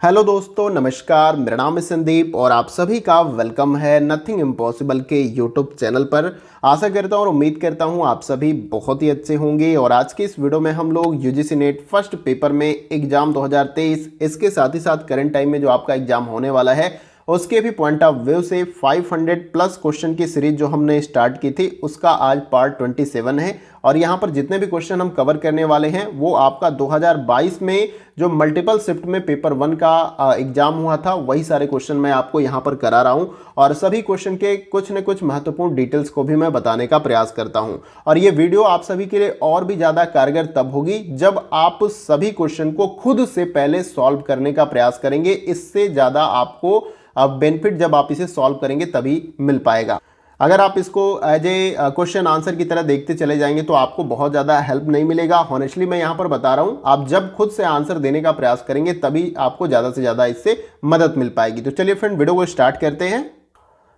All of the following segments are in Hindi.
हेलो दोस्तों, नमस्कार। मेरा नाम है संदीप और आप सभी का वेलकम है नथिंग इम्पॉसिबल के यूट्यूब चैनल पर। आशा करता हूँ और उम्मीद करता हूँ आप सभी बहुत ही अच्छे होंगे। और आज के इस वीडियो में हम लोग यूजीसी नेट फर्स्ट पेपर में एग्जाम 2023, इसके साथ ही साथ करंट टाइम में जो आपका एग्जाम होने वाला है उसके भी पॉइंट ऑफ व्यू से 500 प्लस क्वेश्चन की सीरीज जो हमने स्टार्ट की थी उसका आज पार्ट 27 है। और यहाँ पर जितने भी क्वेश्चन हम कवर करने वाले हैं वो आपका 2022 में जो मल्टीपल शिफ्ट में पेपर 1 का एग्जाम हुआ था वही सारे क्वेश्चन मैं आपको यहाँ पर करा रहा हूँ। और सभी क्वेश्चन के कुछ न कुछ महत्वपूर्ण डिटेल्स को भी मैं बताने का प्रयास करता हूँ। और ये वीडियो आप सभी के लिए और भी ज़्यादा कारगर तब होगी जब आप सभी क्वेश्चन को खुद से पहले सॉल्व करने का प्रयास करेंगे। इससे ज़्यादा आपको बेनिफिट जब आप इसे सॉल्व करेंगे तभी मिल पाएगा। अगर आप इसको एज ए क्वेश्चन आंसर की तरह देखते चले जाएंगे तो आपको बहुत ज़्यादा हेल्प नहीं मिलेगा। हॉनेस्टली मैं यहाँ पर बता रहा हूँ, आप जब खुद से आंसर देने का प्रयास करेंगे तभी आपको ज़्यादा से ज़्यादा इससे मदद मिल पाएगी। तो चलिए फ्रेंड, वीडियो को स्टार्ट करते हैं।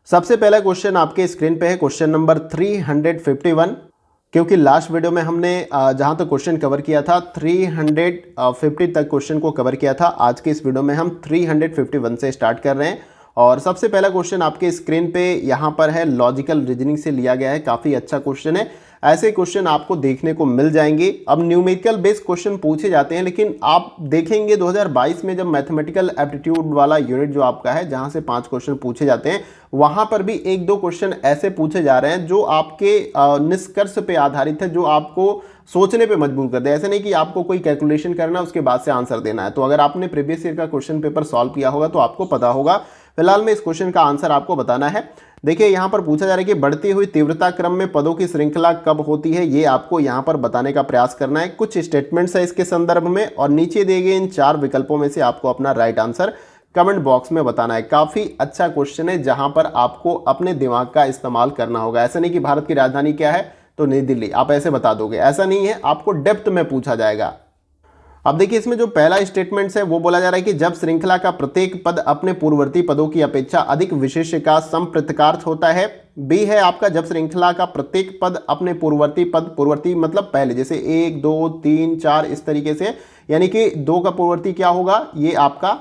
सबसे पहला क्वेश्चन आपके स्क्रीन पे है, क्वेश्चन नंबर 351। क्योंकि लास्ट वीडियो में हमने जहाँ तक क्वेश्चन कवर किया था 350 तक क्वेश्चन को कवर किया था, आज के इस वीडियो में हम 351 से स्टार्ट कर रहे हैं। और सबसे पहला क्वेश्चन आपके स्क्रीन पे यहाँ पर है, लॉजिकल रीजनिंग से लिया गया है, काफ़ी अच्छा क्वेश्चन है। ऐसे क्वेश्चन आपको देखने को मिल जाएंगे। अब न्यूमेरिकल बेस्ड क्वेश्चन पूछे जाते हैं, लेकिन आप देखेंगे 2022 में जब मैथमेटिकल एप्टीट्यूड वाला यूनिट जो आपका है जहाँ से 5 क्वेश्चन पूछे जाते हैं वहाँ पर भी 1-2 क्वेश्चन ऐसे पूछे जा रहे हैं जो आपके निष्कर्ष पे आधारित है, जो आपको सोचने पे मजबूर कर दे। ऐसे नहीं कि आपको कोई कैलकुलेशन करना है उसके बाद से आंसर देना है। तो अगर आपने प्रीवियस ईयर का क्वेश्चन पेपर सॉल्व किया होगा तो आपको पता होगा। फिलहाल में इस क्वेश्चन का आंसर आपको बताना है। देखिए यहाँ पर पूछा जा रहा है कि बढ़ती हुई तीव्रता क्रम में पदों की श्रृंखला कब होती है, ये आपको यहाँ पर बताने का प्रयास करना है। कुछ स्टेटमेंट्स है इसके संदर्भ में और नीचे दिए गए इन 4 विकल्पों में से आपको अपना राइट आंसर कमेंट बॉक्स में बताना है। काफी अच्छा क्वेश्चन है जहां पर आपको अपने दिमाग का इस्तेमाल करना होगा। ऐसा नहीं कि भारत की राजधानी क्या है तो नई दिल्ली, आप ऐसे बता दोगे, ऐसा नहीं है, आपको डेप्थ में पूछा जाएगा। अब देखिए इसमें जो पहला स्टेटमेंट है वो बोला जा रहा है कि जब श्रृंखला का प्रत्येक पद अपने पूर्ववर्ती पदों की अपेक्षा अधिक विशेष्य का संप्रतिकार्थ होता है। बी है आपका, जब श्रृंखला का प्रत्येक पद अपने पूर्ववर्ती मतलब पहले, जैसे 1 2 3 4 इस तरीके से, यानी कि 2 का पूर्ववर्ती क्या होगा, ये आपका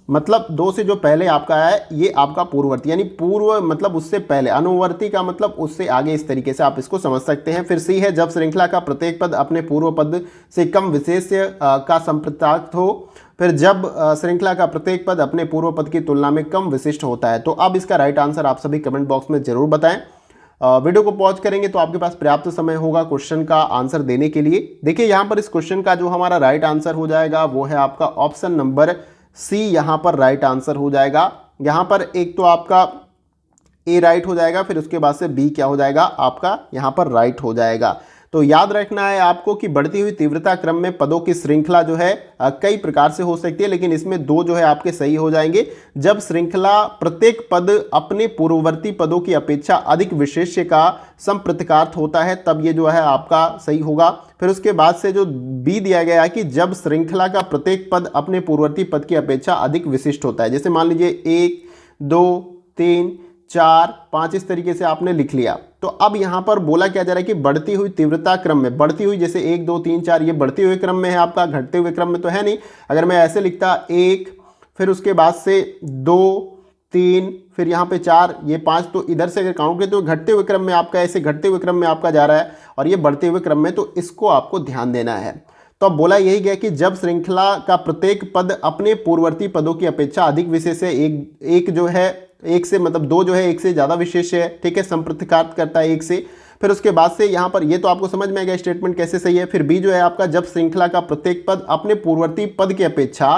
मतलब 2 से जो पहले आपका है ये आपका पूर्ववर्ती, यानी पूर्व मतलब उससे पहले, अनुवर्ती का मतलब उससे आगे, इस तरीके से आप इसको समझ सकते हैं। फिर सी है, जब श्रृंखला का प्रत्येक पद अपने पूर्व पद से कम विशेष्य का संप्रतिकार्थ हो। फिर जब श्रृंखला का प्रत्येक पद अपने पूर्व पद की तुलना में कम विशिष्ट होता है। तो अब इसका राइट आंसर आप सभी कमेंट बॉक्स में जरूर बताएं। वीडियो को पॉज करेंगे तो आपके पास पर्याप्त समय होगा क्वेश्चन का आंसर देने के लिए। देखिए यहाँ पर इस क्वेश्चन का जो हमारा राइट आंसर हो जाएगा वो है आपका ऑप्शन नंबर सी, यहां पर राइट आंसर हो जाएगा। यहां पर एक तो आपका ए राइट हो जाएगा, फिर उसके बाद से बी क्या हो जाएगा आपका यहां पर राइट हो जाएगा। तो याद रखना है आपको कि बढ़ती हुई तीव्रता क्रम में पदों की श्रृंखला जो है कई प्रकार से हो सकती है, लेकिन इसमें 2 जो है आपके सही हो जाएंगे। जब श्रृंखला प्रत्येक पद अपने पूर्ववर्ती पदों की अपेक्षा अधिक विशेष्य का संप्रतिकार्थ होता है तब ये जो है आपका सही होगा। फिर उसके बाद से जो बी दिया गया है कि जब श्रृंखला का प्रत्येक पद अपने पूर्ववर्ती पद की अपेक्षा अधिक विशिष्ट होता है। जैसे मान लीजिए 1 2 3 4 5 इस तरीके से आपने लिख लिया। तो अब यहां पर बोला क्या जा रहा है कि बढ़ती हुई तीव्रता क्रम में, बढ़ती हुई जैसे 1 2 3 4 ये बढ़ते हुए क्रम में है आपका, घटते हुए क्रम में तो है नहीं। अगर मैं ऐसे लिखता 1 फिर उसके बाद से 2 3 फिर यहाँ पे 4 ये 5, तो इधर से अगर काउंट करें तो घटते हुए क्रम में आपका, ऐसे घटते हुए क्रम में आपका जा रहा है और ये बढ़ते हुए क्रम में, तो इसको आपको ध्यान देना है। तो अब बोला यही गया कि जब श्रृंखला का प्रत्येक पद अपने पूर्ववर्ती पदों की अपेक्षा अधिक विशेष है, एक जो है एक से मतलब 2 जो है एक से ज्यादा विशेष है, ठीक है, संप्रतिकार्थ करता है 1 से। फिर उसके बाद से यहाँ पर ये तो आपको समझ में आएगा स्टेटमेंट कैसे सही है। फिर बी जो है आपका, जब श्रृंखला का प्रत्येक पद अपने पूर्ववर्ती पद की अपेक्षा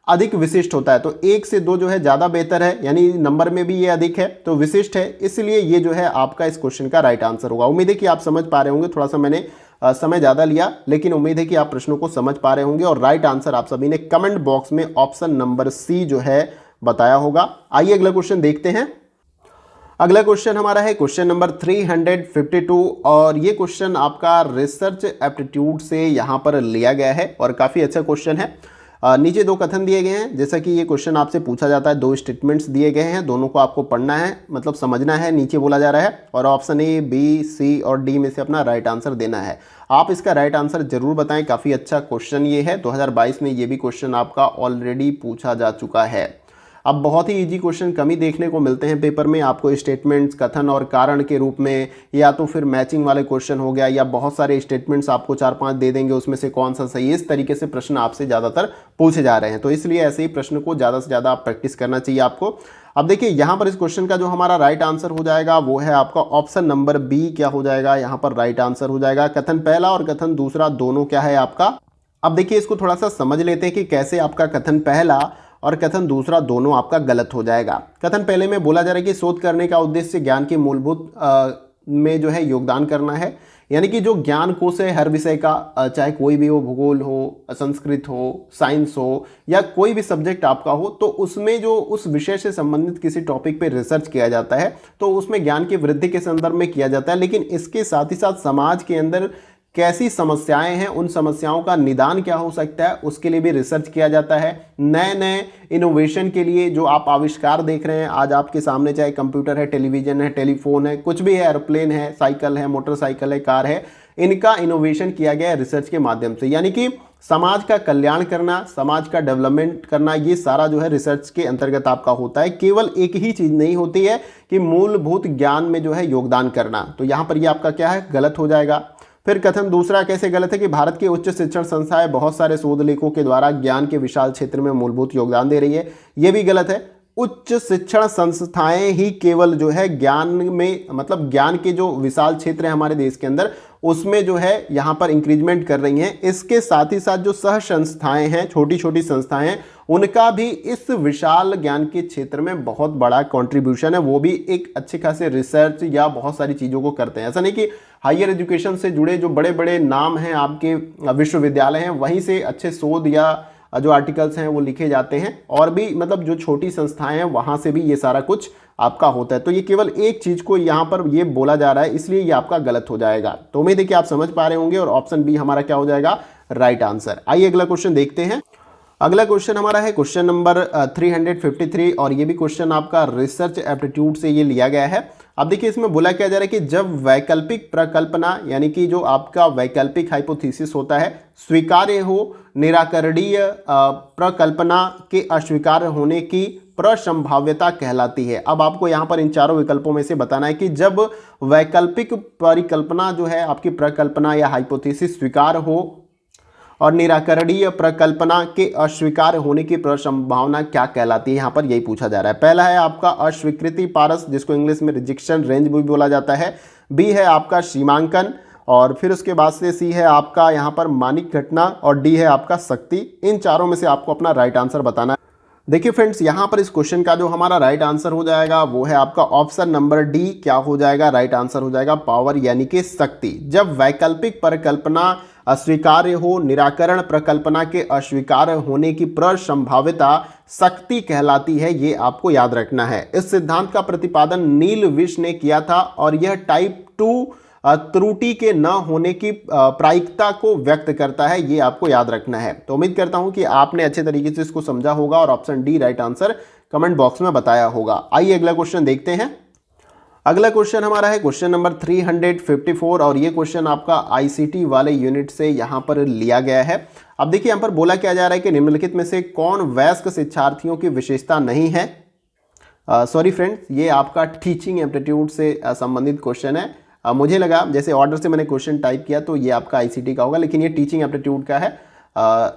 अधिक विशिष्ट होता है, तो 1 से 2 जो है ज्यादा बेहतर है, यानी नंबर में भी ये अधिक है तो विशिष्ट है, इसलिए ये जो है आपका इस क्वेश्चन का राइट आंसर होगा। उम्मीद है कि आप समझ पा रहे होंगे, थोड़ा सा मैंने समय ज्यादा लिया लेकिन उम्मीद है कि आप प्रश्नों को समझ पा रहे होंगे और राइट आंसर आप सभी ने कमेंट बॉक्स में ऑप्शन नंबर सी जो है बताया होगा। आइए अगला क्वेश्चन देखते हैं। अगला क्वेश्चन हमारा है क्वेश्चन नंबर 352 और ये क्वेश्चन आपका रिसर्च एप्टीट्यूड से यहाँ पर लिया गया है और काफ़ी अच्छा क्वेश्चन है। नीचे दो कथन दिए गए हैं, जैसा कि ये क्वेश्चन आपसे पूछा जाता है, दो स्टेटमेंट्स दिए गए हैं, दोनों को आपको पढ़ना है, मतलब समझना है, नीचे बोला जा रहा है और ऑप्शन ए, बी, सी और डी में से अपना राइट आंसर देना है। आप इसका राइट आंसर जरूर बताएं। काफ़ी अच्छा क्वेश्चन ये है, 2022 में ये भी क्वेश्चन आपका ऑलरेडी पूछा जा चुका है। अब बहुत ही इजी क्वेश्चन कम ही देखने को मिलते हैं पेपर में, आपको स्टेटमेंट्स कथन और कारण के रूप में, या तो फिर मैचिंग वाले क्वेश्चन हो गया, या बहुत सारे स्टेटमेंट्स आपको 4-5 दे देंगे, उसमें से कौन सा सही है, इस तरीके से प्रश्न आपसे ज़्यादातर पूछे जा रहे हैं। तो इसलिए ऐसे ही प्रश्न को ज़्यादा से ज़्यादा आप प्रैक्टिस करना चाहिए आपको। अब देखिए यहाँ पर इस क्वेश्चन का जो हमारा राइट आंसर हो जाएगा वो है आपका ऑप्शन नंबर बी। क्या हो जाएगा यहाँ पर राइट आंसर हो जाएगा, कथन पहला और कथन दूसरा दोनों क्या है आपका। अब देखिए इसको थोड़ा सा समझ लेते हैं कि कैसे आपका कथन पहला और कथन दूसरा दोनों आपका गलत हो जाएगा। कथन पहले में बोला जा रहा है कि शोध करने का उद्देश्य ज्ञान के मूलभूत में जो है योगदान करना है, यानी कि जो ज्ञान कोश है हर विषय का, चाहे कोई भी हो, भूगोल हो, संस्कृत हो, साइंस हो, या कोई भी सब्जेक्ट आपका हो, तो उसमें जो उस विषय से संबंधित किसी टॉपिक पे रिसर्च किया जाता है तो उसमें ज्ञान की वृद्धि के संदर्भ में किया जाता है। लेकिन इसके साथ ही साथ समाज के अंदर कैसी समस्याएं हैं, उन समस्याओं का निदान क्या हो सकता है, उसके लिए भी रिसर्च किया जाता है। नए नए इनोवेशन के लिए जो आप आविष्कार देख रहे हैं आज आपके सामने, चाहे कंप्यूटर है, टेलीविजन है, टेलीफोन है, कुछ भी है, एरोप्लेन है, साइकिल है, मोटरसाइकिल है, कार है, इनका इनोवेशन किया गया है रिसर्च के माध्यम से। यानी कि समाज का कल्याण करना, समाज का डेवलपमेंट करना, ये सारा जो है रिसर्च के अंतर्गत आपका होता है। केवल एक ही चीज नहीं होती है कि मूलभूत ज्ञान में जो है योगदान करना। तो यहां पर ये आपका क्या है, गलत हो जाएगा। फिर कथन दूसरा कैसे गलत है कि भारत की उच्च शिक्षण संस्थाएं बहुत सारे शोध लेखों के द्वारा ज्ञान के विशाल क्षेत्र में मूलभूत योगदान दे रही है, ये भी गलत है। उच्च शिक्षण संस्थाएं ही केवल जो है ज्ञान में, मतलब ज्ञान के जो विशाल क्षेत्र है हमारे देश के अंदर, उसमें जो है यहाँ पर इंक्रीजमेंट कर रही हैं। इसके साथ ही साथ जो सह संस्थाएं हैं, छोटी छोटी संस्थाएं हैं, उनका भी इस विशाल ज्ञान के क्षेत्र में बहुत बड़ा कंट्रीब्यूशन है। वो भी एक अच्छे खासे रिसर्च या बहुत सारी चीज़ों को करते हैं। ऐसा नहीं कि हायर एजुकेशन से जुड़े जो बड़े बड़े नाम हैं आपके विश्वविद्यालय हैं वहीं से अच्छे शोध या जो आर्टिकल्स हैं वो लिखे जाते हैं, और भी मतलब जो छोटी संस्थाएं हैं वहाँ से भी ये सारा कुछ आपका होता है। तो ये केवल एक चीज़ को यहाँ पर ये बोला जा रहा है, इसलिए ये आपका गलत हो जाएगा। तो उम्मीद है कि आप समझ पा रहे होंगे और ऑप्शन बी हमारा क्या हो जाएगा, राइट आंसर। आइए अगला क्वेश्चन देखते हैं। अगला क्वेश्चन हमारा है क्वेश्चन नंबर 353 और ये भी क्वेश्चन आपका रिसर्च एप्टीट्यूड से ये लिया गया है। अब देखिए इसमें बोला क्या जा रहा है कि जब वैकल्पिक प्रकल्पना, यानी कि जो आपका वैकल्पिक हाइपोथेसिस होता है, स्वीकार्य हो, निराकरणीय प्रकल्पना के अस्वीकार होने की प्रसंभाव्यता कहलाती है। अब आपको यहाँ पर इन चारों विकल्पों में से बताना है कि जब वैकल्पिक परिकल्पना जो है आपकी प्रकल्पना या हाइपोथेसिस स्वीकार हो और निराकरणीय प्रकल्पना के अस्वीकार होने की प्रसंभावना क्या कहलाती है, यहाँ पर यही पूछा जा रहा है। पहला है आपका अस्वीकृति पारस, जिसको इंग्लिश में रिजेक्शन रेंज भी बोला जाता है। बी है आपका सीमांकन, और फिर उसके बाद से सी है आपका यहाँ पर मानिक घटना, और डी है आपका शक्ति। इन चारों में से आपको अपना राइट आंसर बताना है। देखिए फ्रेंड्स, यहाँ पर इस क्वेश्चन का जो हमारा राइट आंसर हो जाएगा वो है आपका ऑप्शन नंबर डी। क्या हो जाएगा, राइट आंसर हो जाएगा पावर, यानी कि शक्ति। जब वैकल्पिक परिकल्पना अस्वीकार्य हो, निराकरण प्रकल्पना के अस्वीकार होने की प्रसंभाव्यता शक्ति कहलाती है, ये आपको याद रखना है। इस सिद्धांत का प्रतिपादन नील विश ने किया था और यह टाइप 2 त्रुटि के न होने की प्रायिकता को व्यक्त करता है, ये आपको याद रखना है। तो उम्मीद करता हूं कि आपने अच्छे तरीके से इसको समझा होगा और option D right answer comment box में बताया होगा। आइए अगला क्वेश्चन देखते हैं। अगला क्वेश्चन हमारा है क्वेश्चन नंबर 354 और ये क्वेश्चन आपका आईसीटी वाले यूनिट से यहाँ पर लिया गया है। अब देखिए यहाँ पर बोला क्या जा रहा है कि निम्नलिखित में से कौन वयस्क शिक्षार्थियों की विशेषता नहीं है। सॉरी फ्रेंड्स, ये आपका टीचिंग एप्टीट्यूड से संबंधित क्वेश्चन है। मुझे लगा जैसे ऑर्डर से मैंने क्वेश्चन टाइप किया तो ये आपका आईसीटी का होगा, लेकिन ये टीचिंग एप्टीट्यूड का है।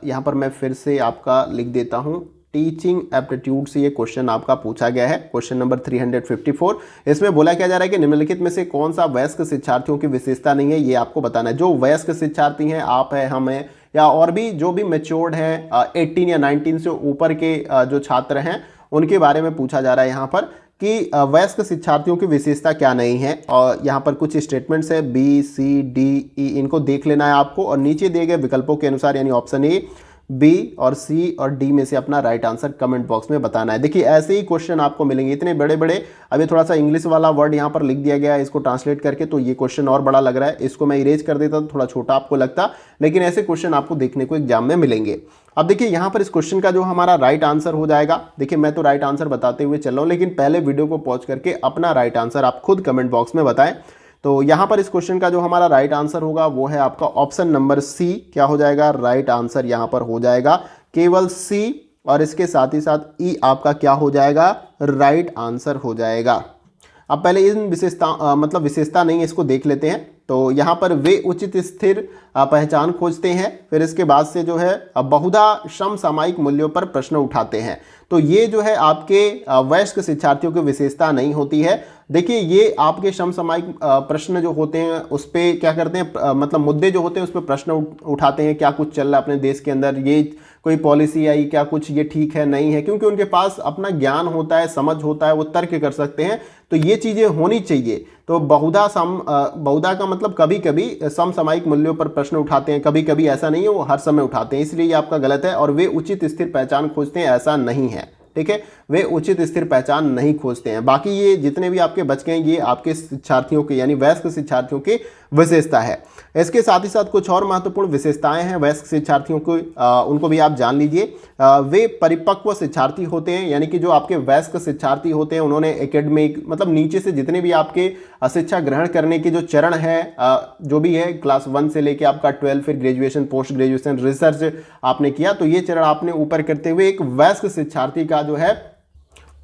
यहाँ पर मैं फिर से आपका लिख देता हूँ, टीचिंग एप्टीट्यूड से ये क्वेश्चन आपका पूछा गया है, क्वेश्चन नंबर 354। इसमें बोला क्या जा रहा है कि निम्नलिखित में से कौन सा वयस्क शिक्षार्थियों की विशेषता नहीं है, ये आपको बताना है। जो वयस्क शिक्षार्थी हैं, आप हैं, हम हैं, या और भी जो भी मैच्योर्ड हैं, 18 या 19 से ऊपर के जो छात्र हैं, उनके बारे में पूछा जा रहा है यहाँ पर कि वयस्क शिक्षार्थियों की विशेषता क्या नहीं है। और यहाँ पर कुछ स्टेटमेंट्स है बी, सी, डी, ई, इनको देख लेना है आपको, और नीचे दिए गए विकल्पों के अनुसार यानी ऑप्शन ए, बी और सी और डी में से अपना राइट आंसर कमेंट बॉक्स में बताना है। देखिए ऐसे ही क्वेश्चन आपको मिलेंगे इतने बड़े बड़े। अभी थोड़ा सा इंग्लिश वाला वर्ड यहाँ पर लिख दिया गया है, इसको ट्रांसलेट करके, तो ये क्वेश्चन और बड़ा लग रहा है। इसको मैं इरेज कर देता तो थोड़ा छोटा आपको लगता, लेकिन ऐसे क्वेश्चन आपको देखने को एग्जाम में मिलेंगे। अब देखिए यहाँ पर इस क्वेश्चन का जो हमारा राइट आंसर हो जाएगा, देखिए मैं तो राइट आंसर बताते हुए चल रहा हूँ, लेकिन पहले वीडियो को पॉज करके अपना राइट आंसर आप खुद कमेंट बॉक्स में बताएं। तो यहाँ पर इस क्वेश्चन का जो हमारा राइट आंसर होगा वो है आपका ऑप्शन नंबर सी। क्या हो जाएगा? राइट आंसर यहाँ पर हो जाएगा केवल सी, और इसके साथ ही साथ ई आपका क्या हो जाएगा? राइट आंसर हो जाएगा। अब पहले इन विशेषता मतलब विशेषता नहीं, इसको देख लेते हैं। तो यहाँ पर वे उचित स्थिर पहचान खोजते हैं, फिर इसके बाद से जो है बहुधा समसामयिक मूल्यों पर प्रश्न उठाते हैं। तो ये जो है आपके वयस्क शिक्षार्थियों की विशेषता नहीं होती है। देखिए ये आपके समसामयिक प्रश्न जो होते हैं उस पर क्या करते हैं, मतलब मुद्दे जो होते हैं उस पर प्रश्न उठाते हैं, क्या कुछ चल रहा है अपने देश के अंदर, ये कोई पॉलिसी आई, क्या कुछ ये ठीक है नहीं है, क्योंकि उनके पास अपना ज्ञान होता है, समझ होता है, वो तर्क कर सकते हैं। तो ये चीज़ें होनी चाहिए। तो बहुधा का मतलब कभी कभी समसामयिक मूल्यों पर प्रश्न उठाते हैं, कभी कभी, ऐसा नहीं है वो हर समय उठाते हैं, इसलिए ये आपका गलत है। और वे उचित स्थिर पहचान खोजते हैं, ऐसा नहीं है, ठीक है, वे उचित स्थिर पहचान नहीं खोजते हैं। बाकी ये जितने भी आपके बच गए ये आपके शिक्षार्थियों के यानी वयस्क शिक्षार्थियों की विशेषता है। इसके साथ ही साथ कुछ और महत्वपूर्ण विशेषताएं हैं वयस्क शिक्षार्थियों को, उनको भी आप जान लीजिए। वे परिपक्व शिक्षार्थी होते हैं, यानी कि जो आपके वयस्क शिक्षार्थी होते हैं उन्होंने एकेडमिक मतलब नीचे से जितने भी आपके शिक्षा ग्रहण करने के जो चरण है, जो भी है क्लास 1 से लेके आपका 12, फिर ग्रेजुएशन, पोस्ट ग्रेजुएशन, रिसर्च आपने किया, तो ये चरण आपने ऊपर करते हुए एक वयस्क शिक्षार्थी का जो है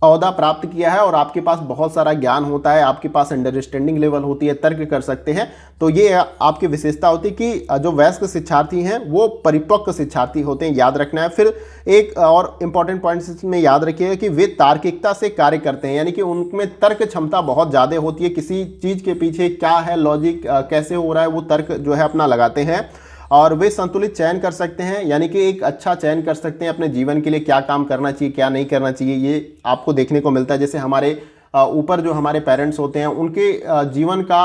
ओहदा प्राप्त किया है, और आपके पास बहुत सारा ज्ञान होता है, आपके पास अंडरस्टैंडिंग लेवल होती है, तर्क कर सकते हैं। तो ये आपकी विशेषता होती है कि जो वयस्क शिक्षार्थी हैं वो परिपक्व शिक्षार्थी होते हैं, याद रखना है। फिर एक और इंपॉर्टेंट पॉइंट इसमें याद रखिएगा कि वे तार्किकता से कार्य करते हैं, यानी कि उनमें तर्क क्षमता बहुत ज़्यादा होती है, किसी चीज़ के पीछे क्या है लॉजिक, कैसे हो रहा है, वो तर्क जो है अपना लगाते हैं। और वे संतुलित चयन कर सकते हैं, यानी कि एक अच्छा चयन कर सकते हैं अपने जीवन के लिए, क्या काम करना चाहिए क्या नहीं करना चाहिए, ये आपको देखने को मिलता है। जैसे हमारे ऊपर जो हमारे पेरेंट्स होते हैं उनके जीवन का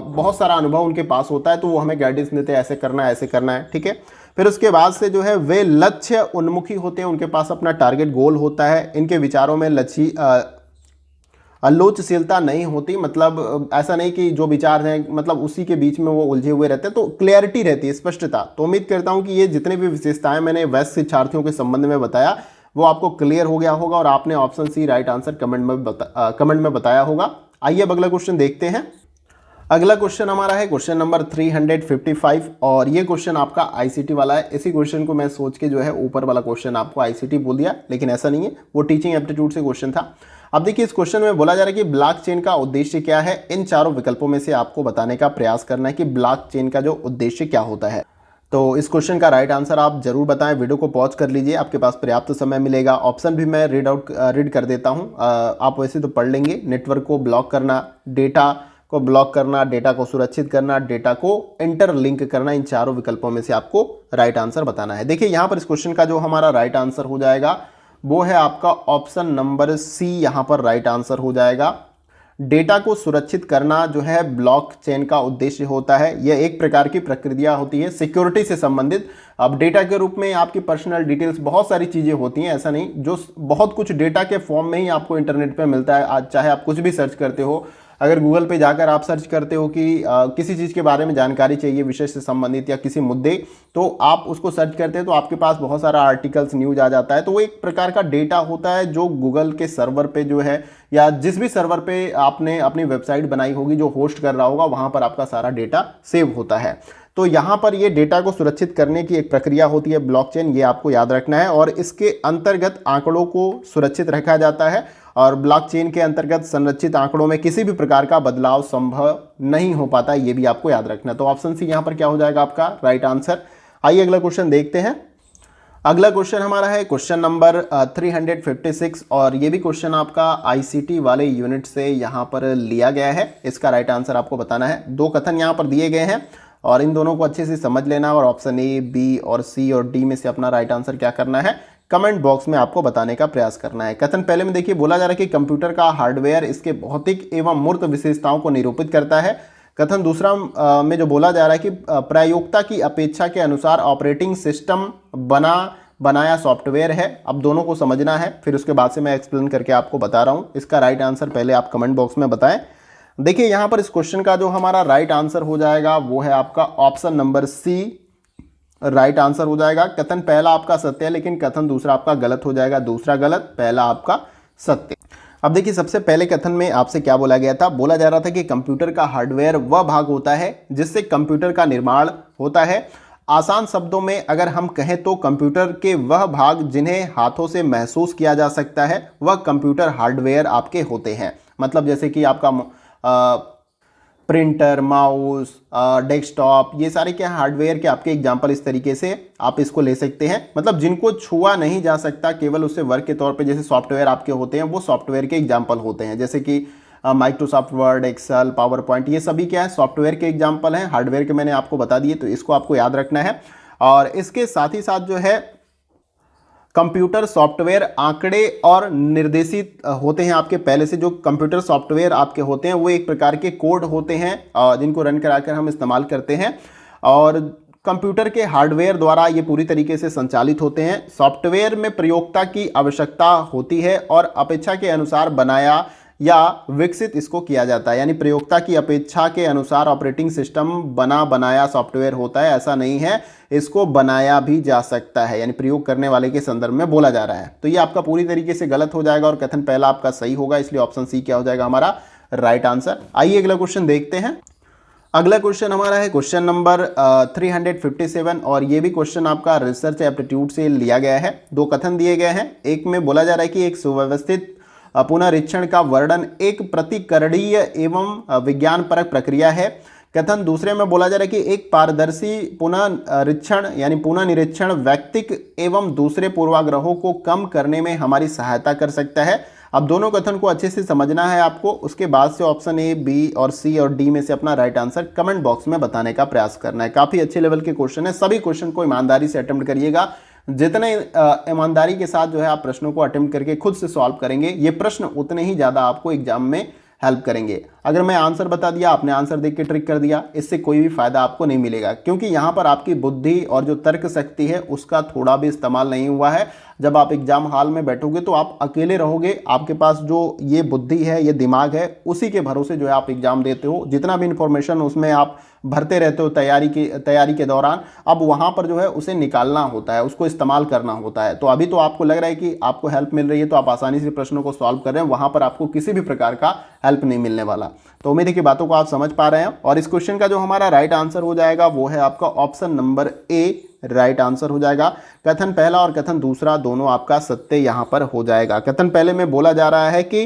बहुत सारा अनुभव उनके पास होता है, तो वो हमें गाइडेंस देते हैं, ऐसे करना है ऐसे करना है, ठीक है। फिर उसके बाद से जो है वे लक्ष्य उन्मुखी होते हैं, उनके पास अपना टारगेट गोल होता है, इनके विचारों में लोचशीलता नहीं होती, मतलब ऐसा नहीं कि जो विचार हैं मतलब उसी के बीच में वो उलझे हुए रहते हैं, तो क्लैरिटी रहती है, स्पष्टता। तो उम्मीद करता हूं कि ये जितने भी विशेषताएं मैंने वयस्क शिक्षार्थियों के संबंध में बताया वो आपको क्लियर हो गया होगा, और आपने option C right answer comment में बताया होगा। आइए अब अगला क्वेश्चन देखते हैं। अगला क्वेश्चन हमारा है क्वेश्चन नंबर 355, और ये क्वेश्चन आपका आईसीटी वाला है। इसी क्वेश्चन को मैं सोच के जो है ऊपर वाला क्वेश्चन आपको आईसीटी बोल दिया, लेकिन ऐसा नहीं है, वो टीचिंग एप्टीट्यूड से क्वेश्चन था। अब देखिए इस क्वेश्चन में बोला जा रहा है कि ब्लॉकचेन का उद्देश्य क्या है। इन चारों विकल्पों में से आपको बताने का प्रयास करना है कि ब्लॉकचेन का जो उद्देश्य क्या होता है। तो इस क्वेश्चन का राइट आंसर आप जरूर बताएं, वीडियो को पॉज कर लीजिए, आपके पास पर्याप्त समय मिलेगा। ऑप्शन भी मैं रीड कर देता हूं, आप वैसे तो पढ़ लेंगे। नेटवर्क को ब्लॉक करना, डेटा को ब्लॉक करना, डेटा को सुरक्षित करना, डेटा को इंटरलिंक करना, इन चारों विकल्पों में से आपको राइट आंसर बताना है। देखिए यहाँ पर इस क्वेश्चन का जो हमारा राइट आंसर हो जाएगा वो है आपका ऑप्शन नंबर सी, यहाँ पर राइट आंसर हो जाएगा। डेटा को सुरक्षित करना जो है ब्लॉकचेन का उद्देश्य होता है। यह एक प्रकार की प्रक्रिया होती है सिक्योरिटी से संबंधित। अब डेटा के रूप में आपकी पर्सनल डिटेल्स, बहुत सारी चीज़ें होती हैं, ऐसा नहीं, जो बहुत कुछ डेटा के फॉर्म में ही आपको इंटरनेट पे मिलता है। आज चाहे आप कुछ भी सर्च करते हो, अगर गूगल पे जाकर आप सर्च करते हो कि किसी चीज़ के बारे में जानकारी चाहिए विषय से संबंधित या किसी मुद्दे, तो आप उसको सर्च करते हैं तो आपके पास बहुत सारा आर्टिकल्स, न्यूज आ जाता है। तो वो एक प्रकार का डेटा होता है जो गूगल के सर्वर पे जो है, या जिस भी सर्वर पे आपने अपनी वेबसाइट बनाई होगी, जो होस्ट कर रहा होगा, वहाँ पर आपका सारा डेटा सेव होता है। तो यहाँ पर ये डेटा को सुरक्षित करने की एक प्रक्रिया होती है ब्लॉकचेन, ये आपको याद रखना है। और इसके अंतर्गत आंकड़ों को सुरक्षित रखा जाता है, और ब्लॉकचेन के अंतर्गत संरक्षित आंकड़ों में किसी भी प्रकार का बदलाव संभव नहीं हो पाता, ये भी आपको याद रखना है। तो ऑप्शन सी यहाँ पर क्या हो जाएगा आपका राइट आंसर। आइए अगला क्वेश्चन देखते हैं। अगला क्वेश्चन हमारा है क्वेश्चन नंबर 356, और ये भी क्वेश्चन आपका आईसीटी वाले यूनिट से यहाँ पर लिया गया है। इसका राइट आंसर आपको बताना है। दो कथन यहाँ पर दिए गए हैं और इन दोनों को अच्छे से समझ लेना, और ऑप्शन ए, बी और सी और डी में से अपना राइट आंसर क्या करना है कमेंट बॉक्स में आपको बताने का प्रयास करना है। कथन पहले में देखिए, बोला जा रहा है कि कंप्यूटर का हार्डवेयर इसके भौतिक एवं मूर्त विशेषताओं को निरूपित करता है। कथन दूसरा में जो बोला जा रहा है कि प्रायोगिकता की अपेक्षा के अनुसार ऑपरेटिंग सिस्टम बनाया सॉफ्टवेयर है। अब दोनों को समझना है, फिर उसके बाद से मैं एक्सप्लेन करके आपको बता रहा हूँ। इसका राइट आंसर पहले आप कमेंट बॉक्स में बताएं। देखिए यहाँ पर इस क्वेश्चन का जो हमारा राइट आंसर हो जाएगा वो है आपका option number C, right answer हो जाएगा। कथन पहला आपका सत्य है, लेकिन कथन दूसरा आपका गलत हो जाएगा। दूसरा गलत, पहला आपका सत्य। अब देखिए सबसे पहले कथन में आपसे क्या बोला गया था, बोला जा रहा था कि कंप्यूटर का हार्डवेयर वह भाग होता है जिससे कंप्यूटर का निर्माण होता है। आसान शब्दों में अगर हम कहें तो कंप्यूटर के वह भाग जिन्हें हाथों से महसूस किया जा सकता है वह कंप्यूटर हार्डवेयर आपके होते हैं। मतलब जैसे कि आपका प्रिंटर, माउस, डेस्कटॉप, ये सारे क्या हार्डवेयर के आपके एग्जांपल इस तरीके से आप इसको ले सकते हैं। मतलब जिनको छुआ नहीं जा सकता, केवल उससे वर्क के तौर पे जैसे सॉफ्टवेयर आपके होते हैं वो सॉफ्टवेयर के एग्जांपल होते हैं। जैसे कि Microsoft Word, Excel, PowerPoint, ये सभी क्या है सॉफ्टवेयर के एग्जांपल हैं। हार्डवेयर के मैंने आपको बता दिए, तो इसको आपको याद रखना है। और इसके साथ ही साथ जो है कंप्यूटर सॉफ्टवेयर आंकड़े और निर्देशित होते हैं आपके। पहले से जो कंप्यूटर सॉफ्टवेयर आपके होते हैं वो एक प्रकार के कोड होते हैं जिनको रन कराकर हम इस्तेमाल करते हैं, और कंप्यूटर के हार्डवेयर द्वारा ये पूरी तरीके से संचालित होते हैं। सॉफ्टवेयर में प्रयोक्ता की आवश्यकता होती है और अपेक्षा के अनुसार बनाया या विकसित इसको किया जाता है। यानी प्रयोक्ता की अपेक्षा के अनुसार ऑपरेटिंग सिस्टम बनाया सॉफ्टवेयर होता है, ऐसा नहीं है, इसको बनाया भी जा सकता है। यानी प्रयोग करने वाले के संदर्भ में बोला जा रहा है। तो ये आपका पूरी तरीके से गलत हो जाएगा और कथन पहला आपका सही होगा, इसलिए ऑप्शन सी क्या हो जाएगा हमारा राइट आंसर। आइए अगला क्वेश्चन देखते हैं। अगला क्वेश्चन हमारा है क्वेश्चन नंबर 357, और ये भी क्वेश्चन आपका रिसर्च एप्टीट्यूड से लिया गया है। दो कथन दिए गए हैं। एक में बोला जा रहा है कि एक सुव्यवस्थित पुनरीक्षण का वर्णन एक प्रतिकरणीय एवं विज्ञानपरक प्रक्रिया है। कथन दूसरे में बोला जा रहा है कि एक पारदर्शी पुनरीक्षण यानी पुनर्निरीक्षण व्यक्तिक एवं दूसरे पूर्वाग्रहों को कम करने में हमारी सहायता कर सकता है। अब दोनों कथन को अच्छे से समझना है आपको। उसके बाद से ऑप्शन ए, बी और सी और डी में से अपना राइट आंसर कमेंट बॉक्स में बताने का प्रयास करना है। काफ़ी अच्छे लेवल के क्वेश्चन है, सभी क्वेश्चन को ईमानदारी से अटेम्प्ट करिएगा। जितने ईमानदारी के साथ जो है आप प्रश्नों को अटेम्प्ट करके खुद से सॉल्व करेंगे, ये प्रश्न उतने ही ज़्यादा आपको एग्जाम में हेल्प करेंगे। अगर मैं आंसर बता दिया, आपने आंसर देख के ट्रिक कर दिया, इससे कोई भी फायदा आपको नहीं मिलेगा, क्योंकि यहाँ पर आपकी बुद्धि और जो तर्क शक्ति है उसका थोड़ा भी इस्तेमाल नहीं हुआ है। जब आप एग्जाम हॉल में बैठोगे तो आप अकेले रहोगे, आपके पास जो ये बुद्धि है, ये दिमाग है, उसी के भरोसे जो है आप एग्जाम देते हो। जितना भी इंफॉर्मेशन उसमें आप भरते रहते हो तैयारी के दौरान, अब वहाँ पर जो है उसे निकालना होता है, उसको इस्तेमाल करना होता है। तो अभी तो आपको लग रहा है कि आपको हेल्प मिल रही है, तो आप आसानी से प्रश्नों को सॉल्व कर रहे हैं, वहाँ पर आपको किसी भी प्रकार का हेल्प नहीं मिलने वाला। तो उम्मीद है कि बातों को आप समझ पा रहे हैं। और इस क्वेश्चन का जो हमारा राइट आंसर हो जाएगा वो है आपका option number A, right answer हो जाएगा। कथन पहला और कथन दूसरा दोनों आपका सत्य यहां पर हो जाएगा। कथन पहले में बोला जा रहा है कि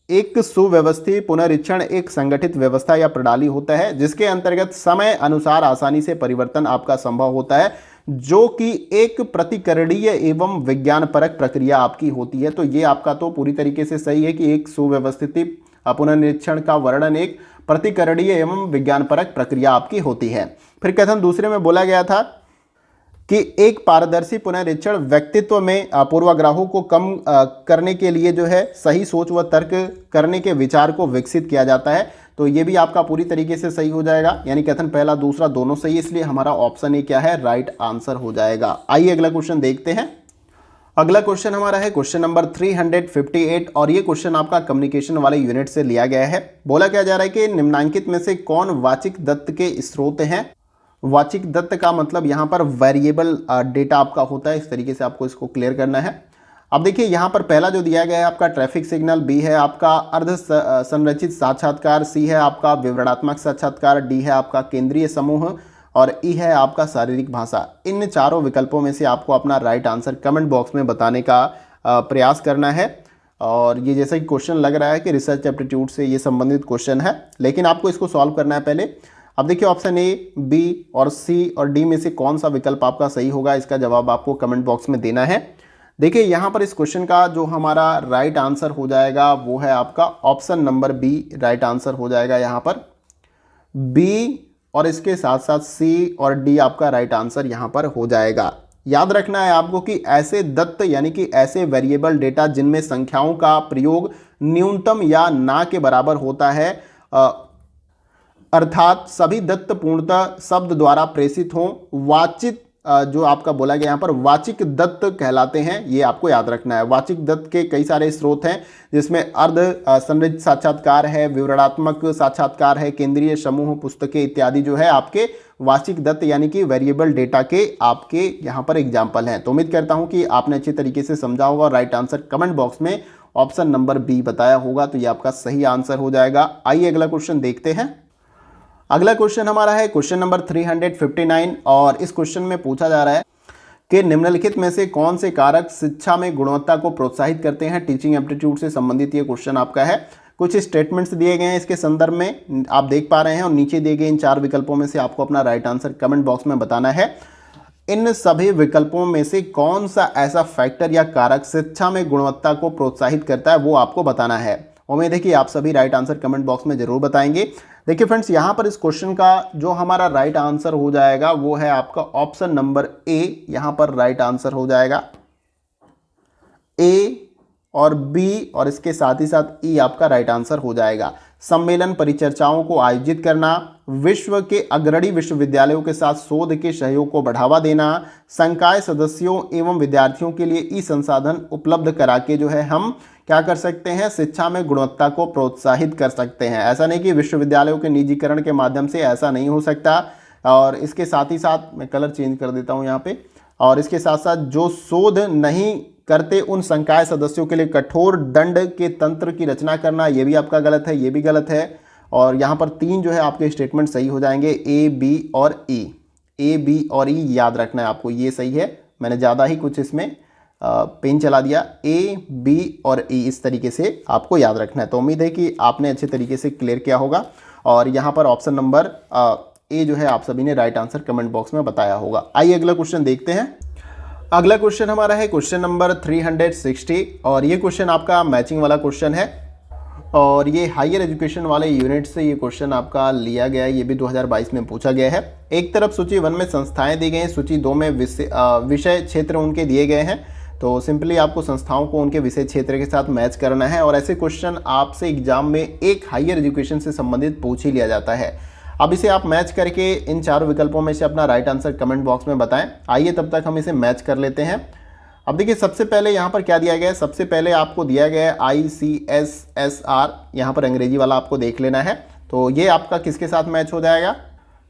एक सुव्यवस्थित पुनरीक्षण एक संगठित व्यवस्था या प्रणाली होता है जिसके अंतर्गत समय अनुसार आसानी से परिवर्तन आपका संभव होता है, जो कि एक प्रतिकरणीय एवं विज्ञानपरक प्रक्रिया आपकी होती है। तो ये आपका तो पूरी तरीके से सही है कि एक सुव्यवस्थित पुनर्निरीक्षण का वर्णन एक प्रतिकरणीय एवं विज्ञानपरक प्रक्रिया आपकी होती है। फिर कथन दूसरे में बोला गया था कि एक पारदर्शी पुनरीक्षण व्यक्तित्व में पूर्वाग्रहों को कम करने के लिए जो है सही सोच व तर्क करने के विचार को विकसित किया जाता है। तो ये भी आपका पूरी तरीके से सही हो जाएगा, यानी कथन पहला दूसरा दोनों सही, इसलिए हमारा ऑप्शन ए क्या है राइट आंसर हो जाएगा। आइए अगला क्वेश्चन देखते हैं। अगला क्वेश्चन हमारा है क्वेश्चन नंबर 358, और ये क्वेश्चन आपका कम्युनिकेशन वाले यूनिट से लिया गया है। बोला क्या जा रहा है कि निम्नांकित में से कौन वाचिक दत्त के स्रोत हैं। वाचिक दत्त का मतलब यहाँ पर वेरिएबल डेटा आपका होता है, इस तरीके से आपको इसको क्लियर करना है। अब देखिए यहाँ पर पहला जो दिया गया है आपका ट्रैफिक सिग्नल, बी है आपका अर्ध संरचित साक्षात्कार, सी है आपका विवरणात्मक साक्षात्कार, डी है आपका केंद्रीय समूह और ई है आपका शारीरिक भाषा। इन चारों विकल्पों में से आपको अपना राइट आंसर कमेंट बॉक्स में बताने का प्रयास करना है। और ये जैसा कि क्वेश्चन लग रहा है कि रिसर्च एप्टीट्यूड से ये संबंधित क्वेश्चन है, लेकिन आपको इसको सॉल्व करना है पहले। अब देखिए ऑप्शन ए, बी और सी और डी में से कौन सा विकल्प आपका सही होगा, इसका जवाब आपको कमेंट बॉक्स में देना है। देखिए यहाँ पर इस क्वेश्चन का जो हमारा राइट आंसर हो जाएगा वो है आपका option number B, right answer हो जाएगा यहाँ पर बी, और इसके साथ साथ सी और डी आपका राइट आंसर यहाँ पर हो जाएगा। याद रखना है आपको कि ऐसे दत्त यानी कि ऐसे वेरिएबल डेटा जिनमें संख्याओं का प्रयोग न्यूनतम या ना के बराबर होता है, अर्थात सभी दत्त पूर्णतः शब्द द्वारा प्रेषित हों, वाचित जो आपका बोला गया यहाँ पर वाचिक दत्त कहलाते हैं, ये आपको याद रखना है। वाचिक दत्त के कई सारे स्रोत हैं, जिसमें अर्ध संरचित साक्षात्कार है, विवरणात्मक साक्षात्कार है, केंद्रीय समूह पुस्तकें इत्यादि जो है आपके वाचिक दत्त यानी कि वेरिएबल डेटा के आपके यहाँ पर एग्जाम्पल हैं। तो उम्मीद करता हूँ कि आपने अच्छे तरीके से समझा होगा और राइट आंसर कमेंट बॉक्स में ऑप्शन नंबर बी बताया होगा, तो ये आपका सही आंसर हो जाएगा। आइए अगला क्वेश्चन देखते हैं। अगला क्वेश्चन हमारा है क्वेश्चन नंबर 359 और इस क्वेश्चन में पूछा जा रहा है कि निम्नलिखित में से कौन से कारक शिक्षा में गुणवत्ता को प्रोत्साहित करते हैं। टीचिंग एप्टीट्यूड से संबंधित ये क्वेश्चन आपका है। कुछ स्टेटमेंट्स दिए गए हैं इसके संदर्भ में, आप देख पा रहे हैं, और नीचे दिए गए इन 4 विकल्पों में से आपको अपना राइट आंसर कमेंट बॉक्स में बताना है। इन सभी विकल्पों में से कौन सा ऐसा फैक्टर या कारक शिक्षा में गुणवत्ता को प्रोत्साहित करता है, वो आपको बताना है। उम्मीद है कि आप सभी राइट आंसर कमेंट बॉक्स में जरूर बताएंगे। देखिए फ्रेंड्स, यहाँ पर इस क्वेश्चन का जो हमारा राइट आंसर हो जाएगा वो है आपका ऑप्शन नंबर ए। यहाँ पर राइट आंसर हो जाएगा ए और बी, और इसके साथ ही साथ ई आपका राइट आंसर हो जाएगा। सम्मेलन परिचर्चाओं को आयोजित करना, विश्व के अग्रणी विश्वविद्यालयों के साथ शोध के सहयोग को बढ़ावा देना, संकाय सदस्यों एवं विद्यार्थियों के लिए ई संसाधन उपलब्ध करा के जो है हम क्या कर सकते हैं, शिक्षा में गुणवत्ता को प्रोत्साहित कर सकते हैं। ऐसा नहीं कि विश्वविद्यालयों के निजीकरण के माध्यम से ऐसा नहीं हो सकता। और इसके साथ ही साथ मैं कलर चेंज कर देता हूँ यहाँ पे, और इसके साथ साथ जो शोध नहीं करते उन संकाय सदस्यों के लिए कठोर दंड के तंत्र की रचना करना, ये भी आपका गलत है, ये भी गलत है। और यहाँ पर 3 जो है आपके स्टेटमेंट सही हो जाएंगे, ए, बी और ई। ए, बी और ई याद रखना है आपको, ये सही है। मैंने ज़्यादा ही कुछ इसमें पेन चला दिया। ए, बी और ई इस तरीके से आपको याद रखना है। तो उम्मीद है कि आपने अच्छे तरीके से क्लियर किया होगा। और यहाँ पर ऑप्शन नंबर ए जो है आप सभी ने राइट आंसर कमेंट बॉक्स में बताया होगा। आइए अगला क्वेश्चन देखते हैं। अगला क्वेश्चन हमारा है क्वेश्चन नंबर 360 और ये क्वेश्चन आपका मैचिंग वाला क्वेश्चन है, और ये हायर एजुकेशन वाले यूनिट से ये क्वेश्चन आपका लिया गया है। ये भी 2022 में पूछा गया है। एक तरफ सूची 1 में संस्थाएं दी गई हैं, सूची 2 में विषय क्षेत्र उनके दिए गए हैं। तो सिंपली आपको संस्थाओं को उनके विषय क्षेत्र के साथ मैच करना है, और ऐसे क्वेश्चन आपसे एग्जाम में एक हायर एजुकेशन से संबंधित पूछ ही लिया जाता है। अब इसे आप मैच करके इन 4 विकल्पों में से अपना राइट आंसर कमेंट बॉक्स में बताएं। आइए तब तक हम इसे मैच कर लेते हैं। अब देखिए सबसे पहले यहाँ पर क्या दिया गया है। सबसे पहले आपको दिया गया है ICSSR, यहाँ पर अंग्रेजी वाला आपको देख लेना है। तो ये आपका किसके साथ मैच हो जाएगा,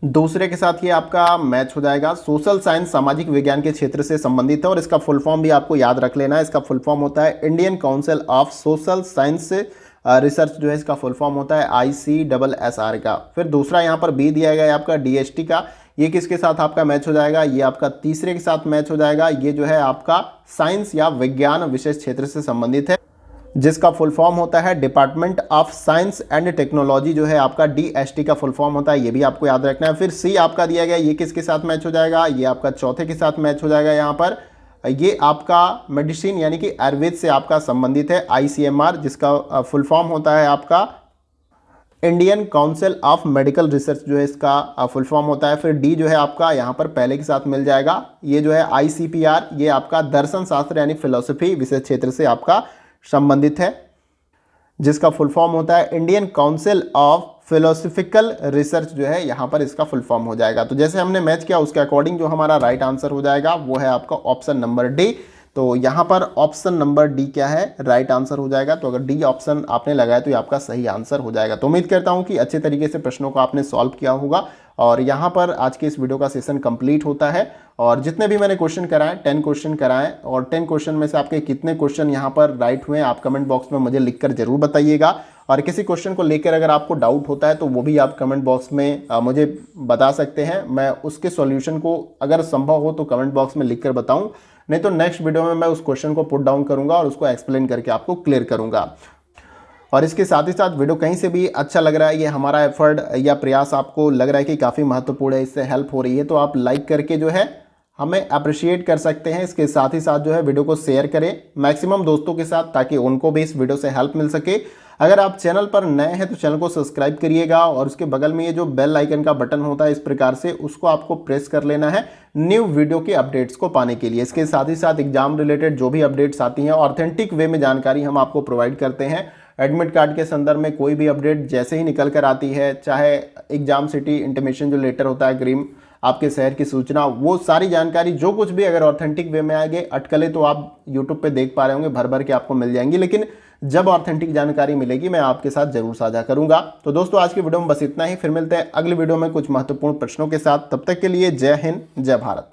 दूसरे के साथ ये आपका मैच हो जाएगा। सोशल साइंस सामाजिक विज्ञान के क्षेत्र से संबंधित है, और इसका फुल फॉर्म भी आपको याद रख लेना है। इसका फुल फॉर्म होता है Indian council of social science research, जो है इसका फुल फॉर्म होता है ICSSR का। फिर दूसरा यहाँ पर बी दिया गया है आपका DST का, ये किसके साथ आपका मैच हो जाएगा, ये आपका तीसरे के साथ मैच हो जाएगा। ये जो है आपका साइंस या विज्ञान विशेष क्षेत्र से संबंधित है, जिसका फुल फॉर्म होता है department of science and technology, जो है आपका DST का फुल फॉर्म होता है, ये भी आपको याद रखना है। फिर सी आपका दिया गया, ये किसके साथ मैच हो जाएगा, ये आपका चौथे के साथ मैच हो जाएगा। यहाँ पर ये आपका मेडिसिन यानी कि आयुर्वेद से आपका संबंधित है, ICMR, जिसका फुल फॉर्म होता है आपका Indian council of medical research, जो है इसका फुल फॉर्म होता है। फिर डी जो है आपका यहाँ पर पहले के साथ मिल जाएगा, ये जो है ICPR, ये आपका दर्शन शास्त्र यानी फिलोसफी विषय क्षेत्र से आपका संबंधित है, जिसका फुल फॉर्म होता है Indian council of philosophical research, जो है यहाँ पर इसका फुल फॉर्म हो जाएगा। तो जैसे हमने मैच किया उसके अकॉर्डिंग जो हमारा राइट आंसर हो जाएगा वो है आपका ऑप्शन नंबर डी। तो यहाँ पर ऑप्शन नंबर डी क्या है, राइट आंसर हो जाएगा। तो अगर डी ऑप्शन आपने लगाया तो ये आपका सही आंसर हो जाएगा। तो उम्मीद करता हूँ कि अच्छे तरीके से प्रश्नों को आपने सॉल्व किया होगा, और यहाँ पर आज के इस वीडियो का सेशन कंप्लीट होता है। और जितने भी मैंने क्वेश्चन कराए 10 क्वेश्चन कराए, और 10 क्वेश्चन में से आपके कितने क्वेश्चन यहाँ पर राइट हुए आप कमेंट बॉक्स में मुझे लिखकर जरूर बताइएगा। और किसी क्वेश्चन को लेकर अगर आपको डाउट होता है तो वो भी आप कमेंट बॉक्स में मुझे बता सकते हैं। मैं उसके सॉल्यूशन को अगर संभव हो तो कमेंट बॉक्स में लिखकर बताऊं, नहीं तो नेक्स्ट वीडियो में मैं उस क्वेश्चन को पुट डाउन करूंगा और उसको एक्सप्लेन करके आपको क्लियर करूंगा। और इसके साथ ही साथ वीडियो कहीं से भी अच्छा लग रहा है, ये हमारा एफर्ट या प्रयास आपको लग रहा है कि काफ़ी महत्वपूर्ण है, इससे हेल्प हो रही है, तो आप लाइक करके जो है हमें अप्रिशिएट कर सकते हैं। इसके साथ ही साथ जो है वीडियो को शेयर करें मैक्सिमम दोस्तों के साथ, ताकि उनको भी इस वीडियो से हेल्प मिल सके। अगर आप चैनल पर नए हैं तो चैनल को सब्सक्राइब करिएगा, और उसके बगल में ये जो बेल आइकन का बटन होता है इस प्रकार से, उसको आपको प्रेस कर लेना है न्यू वीडियो के अपडेट्स को पाने के लिए। इसके साथ ही साथ एग्जाम रिलेटेड जो भी अपडेट्स आती हैं ऑथेंटिक वे में जानकारी हम आपको प्रोवाइड करते हैं। एडमिट कार्ड के संदर्भ में कोई भी अपडेट जैसे ही निकल कर आती है, चाहे एग्जाम सिटी इंटीमेशन जो लेटर होता है आपके शहर की सूचना, वो सारी जानकारी, जो कुछ भी अगर ऑथेंटिक वे में आएंगे, अटकलें तो आप यूट्यूब पे देख पा रहे होंगे भर भर के आपको मिल जाएंगी, लेकिन जब ऑथेंटिक जानकारी मिलेगी मैं आपके साथ जरूर साझा करूंगा। तो दोस्तों आज की वीडियो में बस इतना ही, फिर मिलते हैं अगली वीडियो में कुछ महत्वपूर्ण प्रश्नों के साथ। तब तक के लिए जय हिंद, जय भारत।